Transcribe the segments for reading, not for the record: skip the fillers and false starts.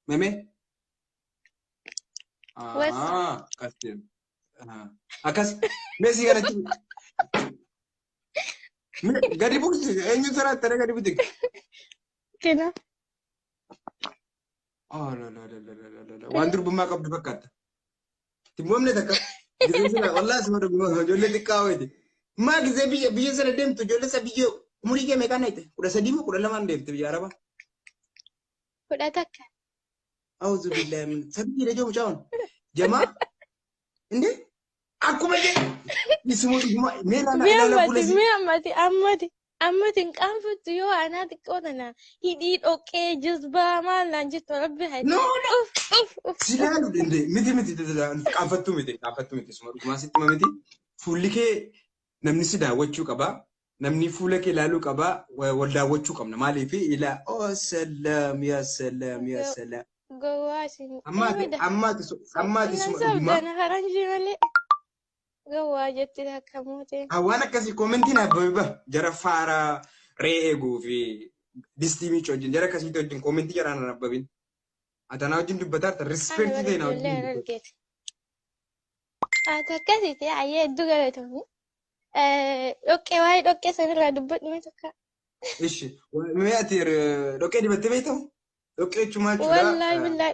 Meme. What's Kasih. Akas. Messi kan itu. Gadi bukti. Enyu sarat tere gadi bukti. kena? Oh la. Wandur buma kab dibakat. Timum ne takka. Gize sila wallah semua buma jolle dikkaw itu. Ma gize biye sila dem tu jolle sa biye umuri ke mekana itu. Udah sedih mu udah laman dem tu biye araba. Udah takkan? Auzu billahi min. Sabi dia jom cawan. Jama. Inde? Aku maje. Bismu buma mela la ila la bulasi. Ammatin qaanfattu yoo anaa xiqqootana hidhii dhoqqee jazbaa maal naan jettu rabbi No, hayti. no. Silalu inde. Miti qaanfattu miti. Suma dhuguma sitti mamiti. Fuulli kee namni si daawwachuu qaba. Namni fuula kee ilaaluu qaba. Wal daawwachuu qabna. Maaliif ila oh salaam ya salaam ya salaam. Gowwaa isin Ammaati suma innan dhuguma. sabdana faranjii malee gowwaa jetti takka mooteen. Waan akkasii koomentiin abbabiba jara faara re'ee eeguu fi distii miiccoo wajjin jara akkasiitti wajjin koomentii jaraan abbabin. Atanaa wajjin dubbataarta rispeektii ta'e naa wajjin dubbata. argeeti. Ati akkasiiti ayyee hedduu galatoomni. Dhoqqee waa'ee dhoqqee sanirraa dubbadhume tokko. Ishi mee ati dhoqqee dibattee beektamu? Dhoqqee jechuun Wallahi jechuudha. billahi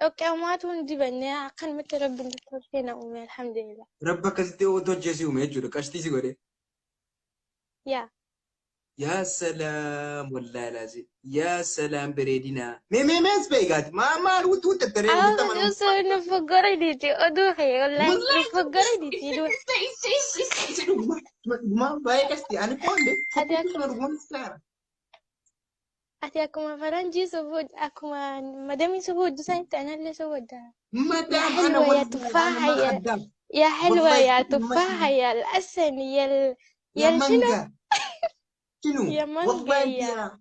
dhoqqee ammaatu hin dibanne akkanumatti rabbiin tolchee na uume alhamdulillah. Rabbi akkasitti hojjeessi uume jechuudha. Qashtii si godhee. Yaa. Yaa salaam wallahi laazim. Yaa salaam bareedinaa. Mees beekaati. Maal wutti tattaree Awwa bitta mana. osoo nu foggora diti oduu kee wallahi nu foggora diti dua. Dhuguma baay'ee qasti. Ani qoonde. Ati Fokkuu dhuguma istaara. ati akkuma faranjii sobood akkuma madamii sobood isaanitti anallee sobooda. Madam يا ana حلوة يا wal تفاحة ma يا addam. يا حلوة Wallahi يا kun تفاحة يا الأسن ya شنو manga. Kinu. يا مانجا Wallahi يا ya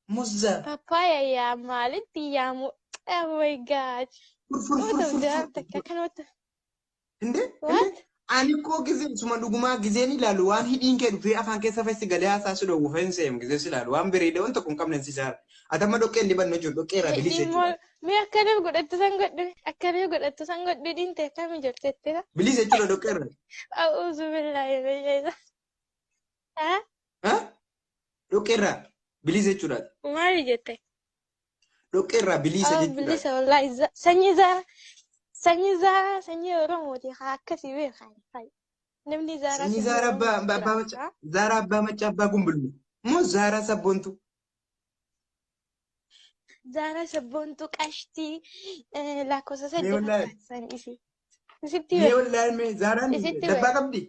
muzza. بابايا يا مالتي يا oh my god what of that كان Inde? what Ani koo gizeen suma dhugumaa gizeen ilaalu waan hidhiin kee dhufee afaan keessa feesi galee haasaasuu dhoowwu feenseem gizeen si ilaalu waan bareeda waan tokko hin qabne si saara. Atamma dhoqqeen dibanne jiru dhoqqee irraa bilisa jechuudha. مي أكلم قدرت سنقد أكلم قدرت سنقد دين تكمل جرتت Bilisa jechuudha dhoqqee irraa. أعوذ بالله من الشيطان ها Dhoqqee irraa bilisa jechuudha. ما رجعت Dhoqqee irraa bilisa أو jechuudha. بلسه والله سني ورموتي خاكسي بيه خاي نمني زارا Sanyii سني Zaaraa ورموتي abbaa macaa Zaaraa abbaa macaa abbaa gumbullu. Moo Zaaraa sabboontu. زارا سبونتو قشتي لا كوسا Mee سد wallahi. فكات سان إسي ستي Mee بيه wallahi mee Zaaraan ستي dabbaa بيه qabdi.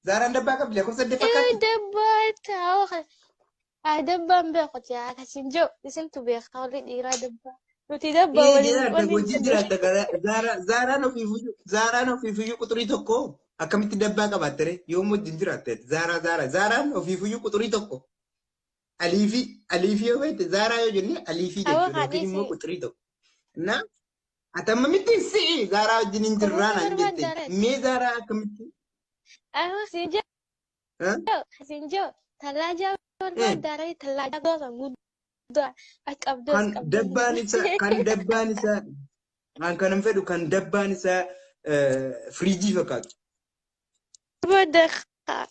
Zaaraan dabbaa qabdi lakkoofsa saddeet إيه fakkaatti. دبات أوخ دبان بيخوت يا كسنجو لسنتو بيخ قولي ديرا دبا نوتي دبا Jiraata ولين hojii jiraata gara Zaaraan ofiifuyyuu quxurii tokko akkamitti dabbaa qabaattere yoom wajjin jiraatte Zaaraan ofiifuyyuu quxurii tokko aliifii yoo beekte Zaaraa yoo jenne aliifii أو jechuudha yookiin immoo خديسي quxurii tokko. Na atamma miti si'i Zaaraa wajjin hin jirraa كوموتو naan برباد jette دارت mee Zaaraa akkamitti? أو سنجو سنجو تلاجة برباد دارت تلاجة دوسا مودة أكبدوس Kan dabbaan isaa kan kanan fedhu kan dabbaan isaa firiijii fakkaatu. بدخ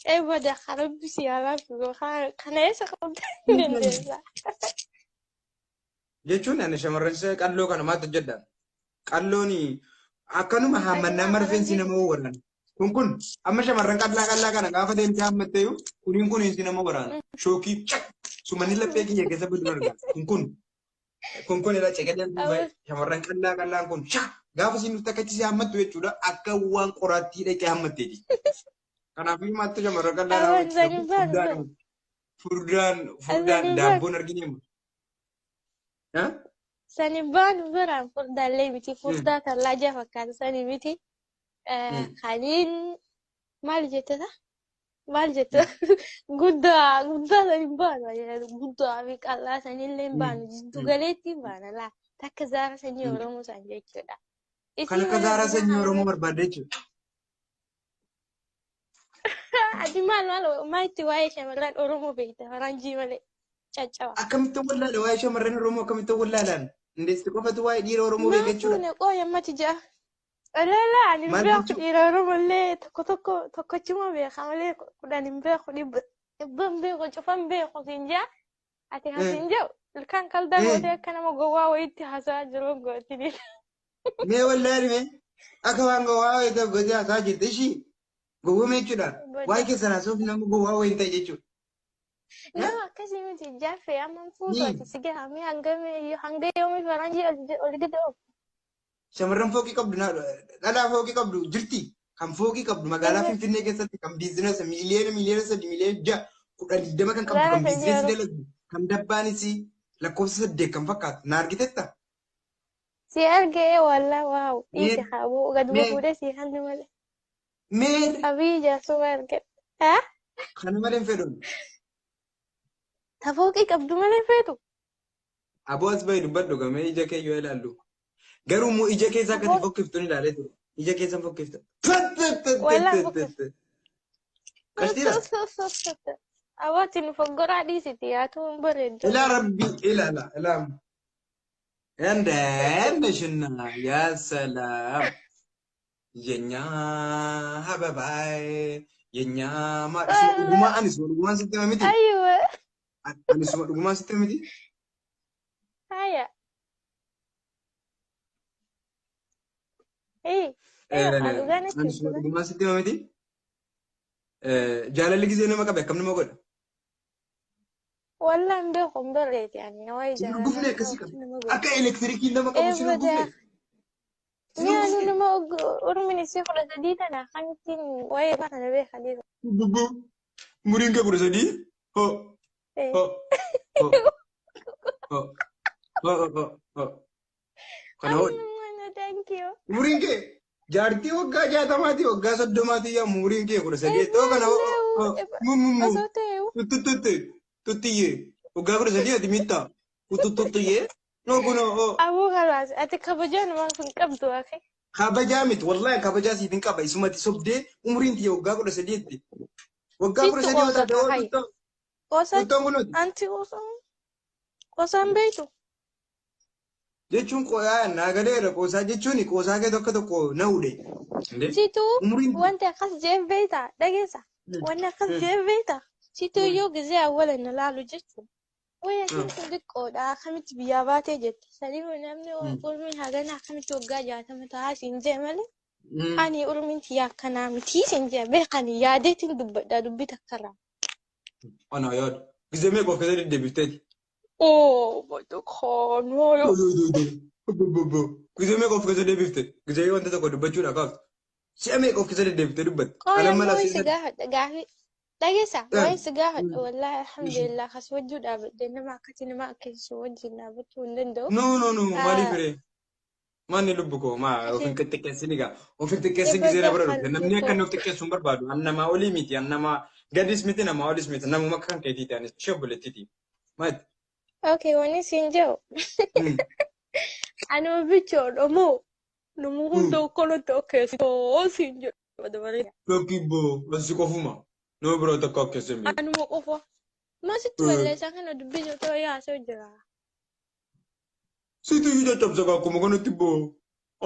إيه بدخ ربي سيارة في الوخار كان يسقط دندسة Jechuun ani shamarran isaa qalloo kana maata jedhaan. Qalloon akkanuma hammannaa أجمع marfeensi فرنجي nama waraana. Kun amma shamarran qallaa kana gaafa deemtee hammatteeyu kuniinsi nama waraana. Shookii sumanii laphee kiyya keessa bidiru argaa. Kun irraa ceqaleen أو shamarran qallaan kun gaafa isin nutti akkatti si hammattu jechuudha akka waan qoraattii dhaqee hammatteeti. Kanaafuu maattu shamarran qallaa أو raawwachiisa. Furdaan زنبان daabboon arginu. سنبان برا فردا اللي بتي فردا تلاجة فكان سني بتي خلين مال جتة مال جتة قدا سنبان يعني قدا بيك الله سني اللي بان جدو قلتي بان لا تكزار سني ورمو سنجي كده Kan akka Zaaraa sanyii Oromoo barbaadde jechuudha. أدي ما يتواي شمالات أورومو بيتا فرنجي مالي تشاو Akkamitti wallaala waa'ee shamarran Oromoo akkamitti wallaalaan Indeesti qofatu waa'ee dhiira Oromoo beeka ما jechuudha. فوني قوي ما تجاه لا لا أنا Maal مبيخ jechuudha? إيرانو ملي تكو تشما بيخ عملي كوداني مبيخ يبن بيخ شوفان بيخ سنجا أتي هسنجا الكان كل ده قوتي كان ما جوا ويتي هسا جلو قوتي Mee wallaali mee akka waan gowwaa wayii ta'u gootee haasaa jirti ishii gowwoomee jechuudha. Waa'ee keessan haasa'uuf nama gowwaa wayii ta'e jechuudha. نما كسي متي جافي أما فوتو تسجل همي هنگمي يومي فرنجي أولي Shamarran fooqii qabdu dhalaa fooqii qabdu jirti. Kan fooqii qabdu magaalaa Finfinnee keessatti kan biizinasa miliyoona 3 miliyoona 6 10 kan qabdu kan biizinasii dalagdu kan dabbaanis lakkoofsa 8 kan fakkaatu na argitetta. Si argee walla waaw dhiisi qabu gad bu'uudhe si hanni malee. Meer Abii jaasuu arge. Haa? kana malee hin fedhuun. Ta fooqii qabdu malee feetu. Aboo as bahi dubbadhu gamee ija kee yoo ilaallu. Garuu immoo ija keessaa akkati fokkiftuun ilaalee ture. Ija keessan fokkifta. Qashtiira. Awwaatiin foggoraa dhiisiti yaatu hin bareeddu. Ilaa rabbii ilaala ilaama. Yandaan shinna yaa salaam. Yenyaa hababaay. Yenyaa maadhisu dhugumaa anis dhugumaan sitti miti. Ayyuwa. Anis dhugumaan sitti miti. Haya. Anis dhugumaan sitti miti. Jaalalli gisee nama qabe akkam nama godha. Wallaan beeku hin barreeti ani wayi jaalala. Gufne akkasii qabu. Akka elektiriikii nama qabu si gufne. Miyaanu nama ormiin isii 13 tana kantiin wayi kana beekanii. Bubbu. Muriin kee 13? Ho. Ho. Ho. Ho. Ho. Ho. Ho. Kana hoo. Thank you. Muriin kee jaartii waggaa 60 waggaa 30 yaa muriin kee 13 too kana hoo. Osoo ta'eewu. Tuttiye. Waggaa 13 ati mitta. Tuttiye. No kuno. Abuu kalaas ati kabajaan waan kun qabdu akhi. Kabajaa miti wallahi kabajaa siitiin qaba isumatti sobdee umriin tiyya waggaa 13tti. Waggaa 13 yoo taate oo tutto. Qoosan anti qoosaan beektu. Jechuun qoyaa naagaleera qoosaa jechuun qoosaa kee tokko tokko na hudhe. Situu wanti akkas jeef beektaa dhageessa. Wanni akkas jeef beektaa. Situu yoo gizee awwalan na laalu jechuun. Wayya siin xiqqoodha akkamitti biyyaa baatee jette. Sadiima namni ulmiin hagana akkamitti waggaa 60 ta'aa siin jee malee. Ani ulmiin tiyyaa akkanaa miti siin jee beekanii yaadeetiin dubbadhaa dubbii takkarraa. Ana yaadu. Gizee mee qofa keessatti deebifteeti. Oh, bodo kono yo. Gizee mee qofa keessatti deebifte. Gizee wanta tokko dubbachuudha kaafte. Si'a mee qofa keessatti deebifte dubbatte. Qoya mooyi sigaa hadha gaafi. Dhageessa waa'ee sigaa hadha wallahi alhamdulillah kas wajjuu dhaabadde nama akkati nama akkasisu wajjin dhaabachuu hin danda'u. No maaliif ree? Manni lubbu koo maa ofin xiqqeessini gaa. Ofin xiqqeessin gizee na bira dhufte. Namni akka nuuf xiqqeessu hin barbaadu. An namaa olii miti. An namaa gadis miti namaa olis miti. Namuma akka kan keetiiti anis shobbolettiti. Maati? Okay, wani siin jiru. Anuma bichoodha moo nama hunda akkanatti akkeessitoo siin jiru. Lokibbo asi qofuma. Nama biraa takka akkeessin beeku. Anuma qofa. Maasitti balleessaa kana dubbisuu ta'uu yaasoo jira. Situ ija cabsa akkuma kanatti boo.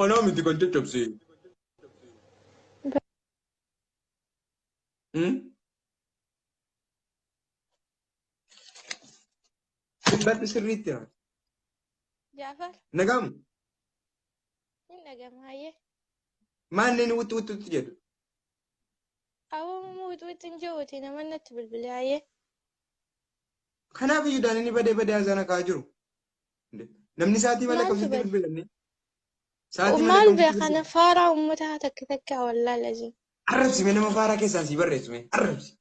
Anaa miti kan caccabse. Dubbatti sirriitti haa. Jaafar. Nagamu. Hin dhagamaayee. Maalli inni wutti jedhu. Awwaamuma wutti hin jiruuti nama natti bilbilaayee. Kanaaf iyyuu dhaan inni badee haasana kaa jiru. Namni sa'aatii malee qabsiisti bilbilanne. Maal beekana faaraa uummataa takka wallaa lazi. Arrabsime nama faaraa keessaan si barreessume arrabsi.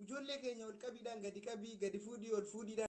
Ijoollee keenya ol qabiidhaan gadi fuudhii ol fuudhiidhaan.